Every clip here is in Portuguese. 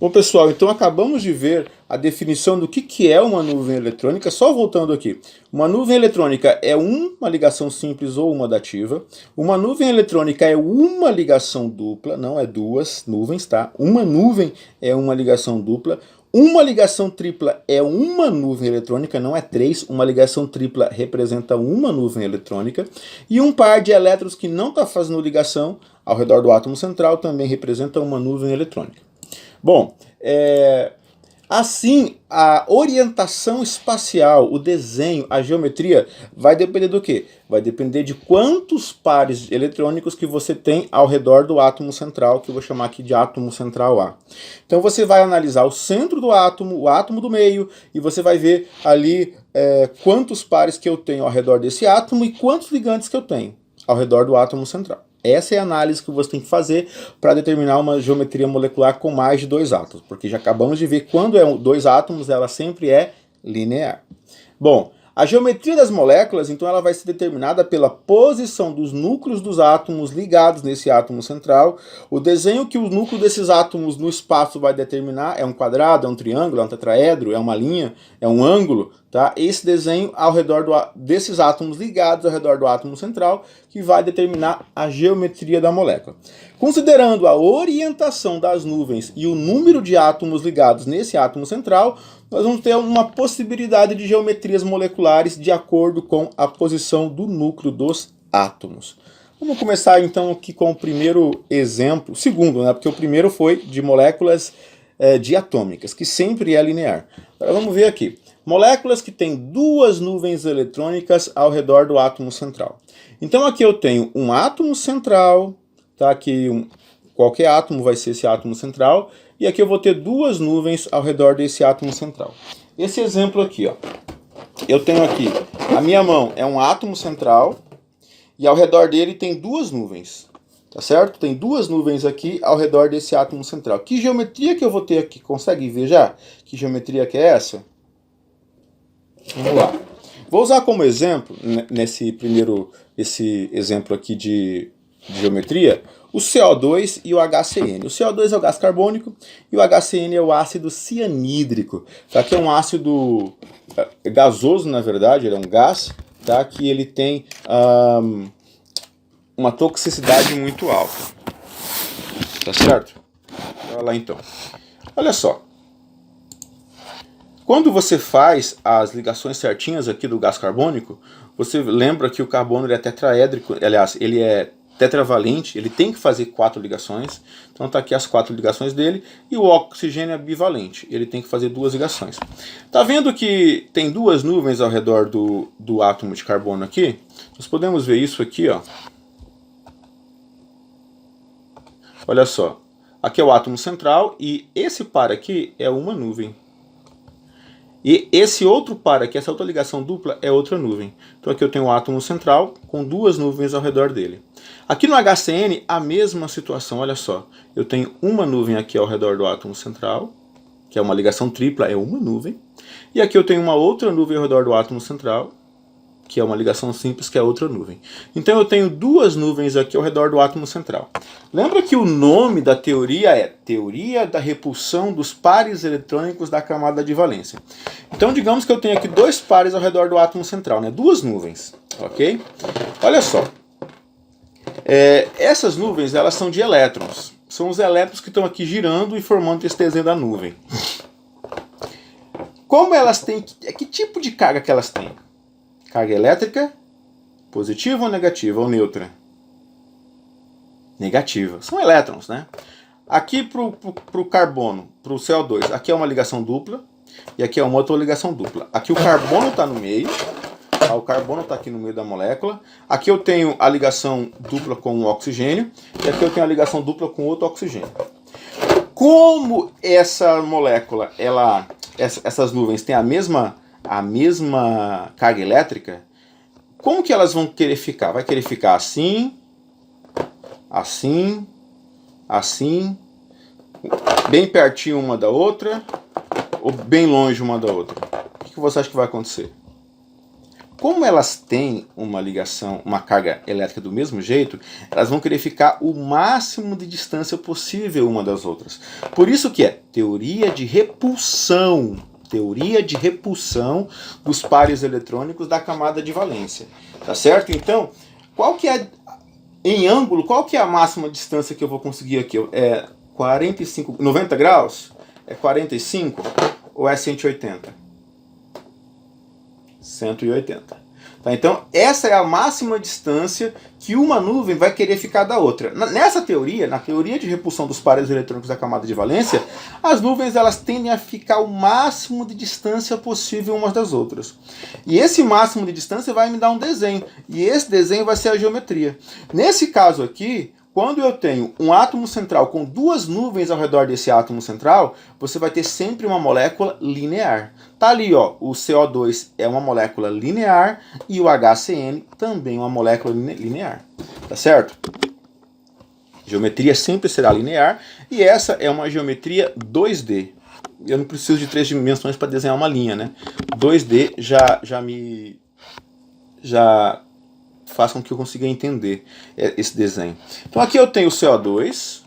Bom, pessoal, então acabamos de ver a definição do que é uma nuvem eletrônica. Só voltando aqui. Uma nuvem eletrônica é uma ligação simples ou uma dativa. Uma nuvem eletrônica é uma ligação dupla, não é duas nuvens, tá? Uma nuvem é uma ligação dupla. Uma ligação tripla é uma nuvem eletrônica, não é três. Uma ligação tripla representa uma nuvem eletrônica. E um par de elétrons que não está fazendo ligação ao redor do átomo central também representa uma nuvem eletrônica. Bom, assim, a orientação espacial, o desenho, a geometria vai depender do quê? Vai depender de quantos pares eletrônicos que você tem ao redor do átomo central, que eu vou chamar aqui de átomo central A. Então você vai analisar o centro do átomo, o átomo do meio, e você vai ver ali quantos pares que eu tenho ao redor desse átomo e quantos ligantes que eu tenho ao redor do átomo central. Essa é a análise que você tem que fazer para determinar uma geometria molecular com mais de dois átomos, porque já acabamos de ver que quando é dois átomos, ela sempre é linear. Bom, a geometria das moléculas, então, ela vai ser determinada pela posição dos núcleos dos átomos ligados nesse átomo central. O desenho que o núcleo desses átomos no espaço vai determinar é um quadrado, é um triângulo, é um tetraedro, é uma linha, é um ângulo, tá? Esse desenho ao redor desses átomos ligados ao redor do átomo central que vai determinar a geometria da molécula. Considerando a orientação das nuvens e o número de átomos ligados nesse átomo central, nós vamos ter uma possibilidade de geometrias moleculares de acordo com a posição do núcleo dos átomos. Vamos começar então aqui com o primeiro exemplo, segundo, né? Porque o primeiro foi de moléculas diatômicas, que sempre é linear. Agora vamos ver aqui. Moléculas que têm duas nuvens eletrônicas ao redor do átomo central. Então aqui eu tenho um átomo central, tá? Aqui qualquer átomo vai ser esse átomo central, e aqui eu vou ter duas nuvens ao redor desse átomo central. Esse exemplo aqui, ó, eu tenho aqui, a minha mão é um átomo central, e ao redor dele tem duas nuvens, tá certo? Tem duas nuvens aqui ao redor desse átomo central. Que geometria que eu vou ter aqui? Consegue ver já? Que geometria que é essa? Vamos lá. Vou usar como exemplo, esse exemplo aqui de geometria, o CO2 e o HCN. O CO2 é o gás carbônico e o HCN é o ácido cianídrico. Tá? Que é um ácido gasoso, na verdade, ele é um gás, tá? Que ele tem uma toxicidade muito alta. Tá certo? Olha lá então. Olha só. Quando você faz as ligações certinhas aqui do gás carbônico, você lembra que o carbono ele é tetraédrico, aliás, ele é tetravalente, ele tem que fazer 4 ligações. Então tá aqui as 4 ligações dele. E o oxigênio é bivalente, ele tem que fazer 2 ligações. Tá vendo que tem duas nuvens ao redor do átomo de carbono aqui? Nós podemos ver isso aqui, ó. Olha só, aqui é o átomo central e esse par aqui é uma nuvem. E esse outro par aqui, essa outra ligação dupla, é outra nuvem. Então aqui eu tenho o átomo central com duas nuvens ao redor dele. Aqui no HCN, a mesma situação, olha só. Eu tenho uma nuvem aqui ao redor do átomo central, que é uma ligação tripla, é uma nuvem. E aqui eu tenho uma outra nuvem ao redor do átomo central, que é uma ligação simples, que é outra nuvem. Então eu tenho duas nuvens aqui ao redor do átomo central. Lembra que o nome da teoria é Teoria da Repulsão dos Pares Eletrônicos da Camada de Valência. Então digamos que eu tenho aqui dois pares ao redor do átomo central, né? Duas nuvens, ok? Olha só. Essas nuvens, elas são de elétrons. São os elétrons que estão aqui girando e formando esse desenho da nuvem. Como elas têm... Que tipo de carga que elas têm? Carga elétrica, positiva ou negativa, ou neutra? Negativa. São elétrons, né? Aqui para o carbono, para o CO2, aqui é uma ligação dupla, e aqui é uma outra ligação dupla. Aqui o carbono está no meio, tá? O carbono está aqui no meio da molécula. Aqui eu tenho a ligação dupla com o oxigênio, e aqui eu tenho a ligação dupla com outro oxigênio. Como essa molécula, essas nuvens têm a mesma carga elétrica, como que elas vão querer ficar? Vai querer ficar assim, assim, assim, bem pertinho uma da outra, ou bem longe uma da outra? O que você acha que vai acontecer? como elas têm uma ligação, uma carga elétrica do mesmo jeito, elas vão querer ficar o máximo de distância possível uma das outras. Por isso que é teoria de repulsão dos pares eletrônicos da camada de valência. Tá certo? Então, qual que é, em ângulo, qual que é a máxima distância que eu vou conseguir aqui? É 45, 90 graus? É 45 ou é 180? 180. Tá? Então, essa é a máxima distância que uma nuvem vai querer ficar da outra. Nessa teoria, na teoria de repulsão dos pares eletrônicos da camada de valência, as nuvens elas tendem a ficar o máximo de distância possível umas das outras. E esse máximo de distância vai me dar um desenho. E esse desenho vai ser a geometria. Nesse caso aqui, quando eu tenho um átomo central com duas nuvens ao redor desse átomo central, você vai ter sempre uma molécula linear. Tá ali, ó, o CO2 é uma molécula linear e o HCN também é uma molécula linear. Tá certo? Geometria sempre será linear e essa é uma geometria 2D. Eu não preciso de 3 dimensões para desenhar uma linha, né? 2D já faz com que eu consiga entender esse desenho. Então aqui eu tenho o CO2,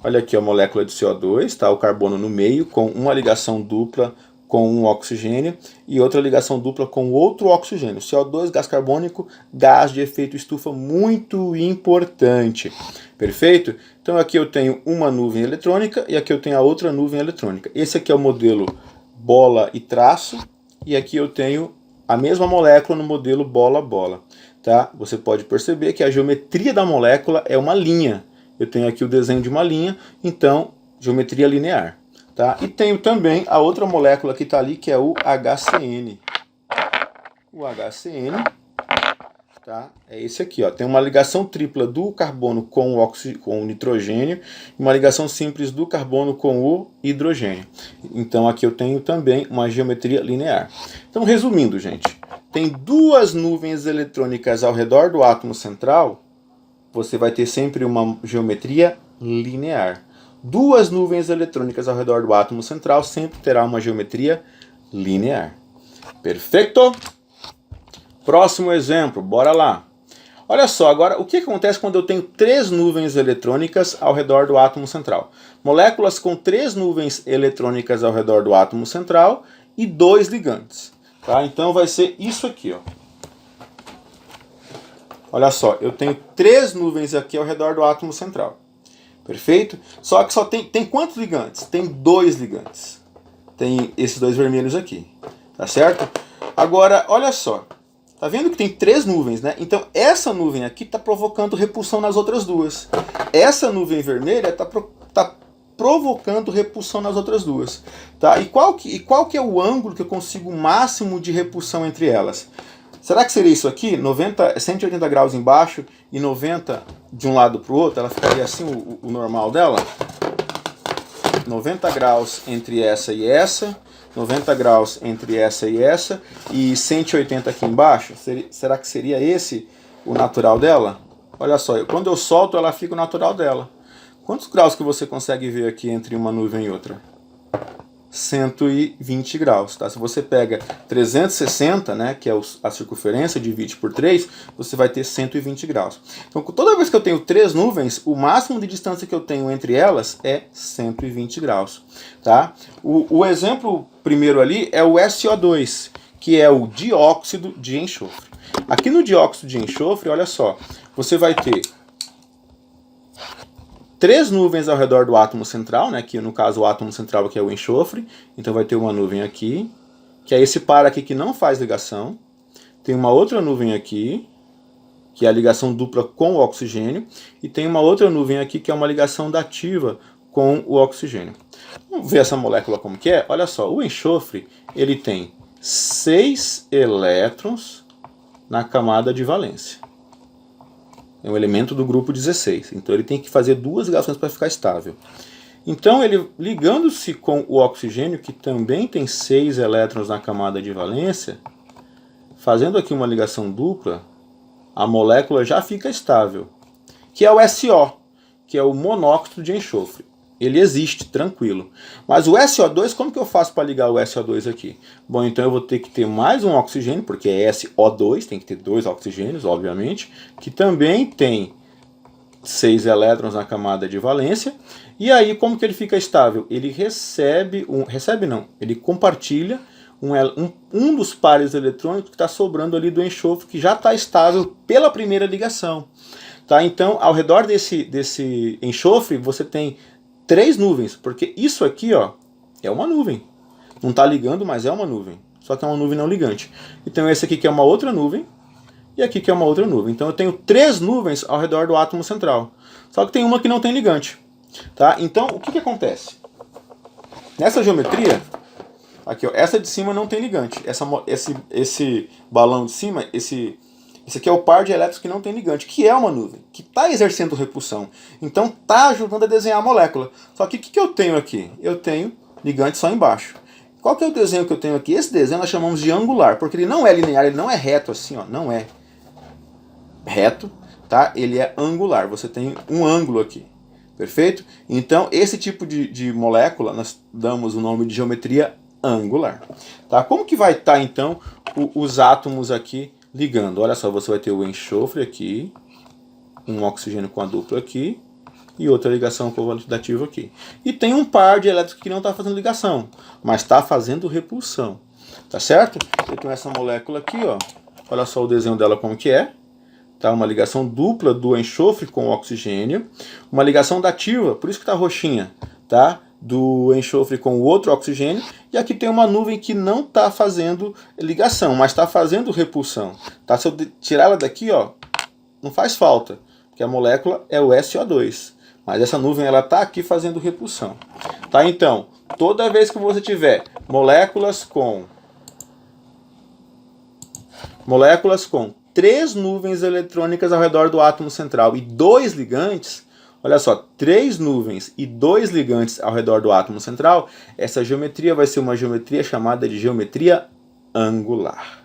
olha aqui a molécula de CO2, tá? O carbono no meio, com uma ligação dupla com um oxigênio e outra ligação dupla com outro oxigênio. CO2, gás carbônico, gás de efeito estufa muito importante. Perfeito? Então aqui eu tenho uma nuvem eletrônica e aqui eu tenho a outra nuvem eletrônica. Esse aqui é o modelo bola e traço e aqui eu tenho a mesma molécula no modelo bola-bola. Tá? Você pode perceber que a geometria da molécula é uma linha. Eu tenho aqui o desenho de uma linha, então geometria linear. Tá? E tenho também a outra molécula que está ali, que é o HCN. O HCN, tá? É esse aqui, ó. Tem uma ligação tripla do carbono com o nitrogênio e uma ligação simples do carbono com o hidrogênio. Então aqui eu tenho também uma geometria linear. Então, resumindo, gente, tem duas nuvens eletrônicas ao redor do átomo central, você vai ter sempre uma geometria linear. Duas nuvens eletrônicas ao redor do átomo central sempre terá uma geometria linear. Perfeito? Próximo exemplo, bora lá. Olha só, agora, o que acontece quando eu tenho 3 nuvens eletrônicas ao redor do átomo central? Moléculas com 3 nuvens eletrônicas ao redor do átomo central e 2 ligantes. Tá? Então vai ser isso aqui, ó. Olha só, eu tenho 3 nuvens aqui ao redor do átomo central. Perfeito? Só que só tem quantos ligantes? Tem 2 ligantes. Tem esses 2 vermelhos aqui. Tá certo? Agora, olha só. Tá vendo que tem 3 nuvens, né? Então essa nuvem aqui está provocando repulsão nas outras duas. Essa nuvem vermelha está provocando repulsão nas outras duas. Tá? E qual que é o ângulo que eu consigo o máximo de repulsão entre elas? Será que seria isso aqui? 180 graus embaixo e 90 de um lado para o outro? Ela ficaria assim, o normal dela? 90 graus entre essa e essa, 90 graus entre essa e 180 aqui embaixo. Será que seria esse o natural dela? Olha só, quando eu solto ela fica o natural dela. Quantos graus que você consegue ver aqui entre uma nuvem e outra? 120 graus. Tá? Se você pega 360, né, que é a circunferência, divide por 3, você vai ter 120 graus. Então, toda vez que eu tenho 3 nuvens, o máximo de distância que eu tenho entre elas é 120 graus. Tá? O exemplo primeiro ali é o SO2, que é o dióxido de enxofre. Aqui no dióxido de enxofre, olha só, você vai ter 3 nuvens ao redor do átomo central, né? Que no caso o átomo central aqui é o enxofre. Então vai ter uma nuvem aqui, que é esse par aqui que não faz ligação. Tem uma outra nuvem aqui, que é a ligação dupla com o oxigênio. E tem uma outra nuvem aqui que é uma ligação dativa com o oxigênio. Vamos ver essa molécula como que é? Olha só, o enxofre ele tem 6 elétrons na camada de valência. É um elemento do grupo 16. Então ele tem que fazer 2 ligações para ficar estável. Então ele ligando-se com o oxigênio, que também tem 6 elétrons na camada de valência, fazendo aqui uma ligação dupla, a molécula já fica estável. Que é o SO, que é o monóxido de enxofre. Ele existe, tranquilo. Mas o SO2, como que eu faço para ligar o SO2 aqui? Bom, então eu vou ter que ter mais um oxigênio, porque é SO2, tem que ter 2 oxigênios, obviamente, que também tem 6 elétrons na camada de valência. E aí, como que ele fica estável? Ele ele compartilha um dos pares eletrônicos que está sobrando ali do enxofre, que já está estável pela primeira ligação. Tá? Então, ao redor desse enxofre, você tem 3 nuvens, porque isso aqui, ó, é uma nuvem. Não está ligando, mas é uma nuvem. Só que é uma nuvem não ligante. Então esse aqui que é uma outra nuvem, e aqui que é uma outra nuvem. Então eu tenho 3 nuvens ao redor do átomo central. Só que tem uma que não tem ligante. Tá? Então o que acontece? Nessa geometria, aqui, ó, essa de cima não tem ligante. Esse balão de cima, esse aqui é o par de elétrons que não tem ligante, que é uma nuvem, que está exercendo repulsão. Então está ajudando a desenhar a molécula. Só que o que eu tenho aqui? Eu tenho ligante só embaixo. Qual que é o desenho que eu tenho aqui? Esse desenho nós chamamos de angular, porque ele não é linear, ele não é reto assim, ó, não é reto, tá? Ele é angular, você tem um ângulo aqui, perfeito? Então esse tipo de molécula nós damos o nome de geometria angular. Tá? Como que vai estar então os átomos aqui ligando? Olha só, você vai ter o enxofre aqui, um oxigênio com a dupla aqui, e outra ligação covalidativa aqui. E tem um par de elétrons que não está fazendo ligação, mas está fazendo repulsão. Tá certo? Eu tenho essa molécula aqui, ó. Olha só o desenho dela como que é. Tá? Uma ligação dupla do enxofre com o oxigênio. Uma ligação dativa, por isso que está roxinha, tá? Do enxofre com o outro oxigênio. E aqui tem uma nuvem que não está fazendo ligação, mas está fazendo repulsão. Tá? Se eu tirar ela daqui, ó, não faz falta, porque a molécula é o SO2. Mas essa nuvem ela está aqui fazendo repulsão. Tá? Então, toda vez que você tiver moléculas com 3 nuvens eletrônicas ao redor do átomo central e 2 ligantes, olha só, 3 nuvens e 2 ligantes ao redor do átomo central, essa geometria vai ser uma geometria chamada de geometria angular.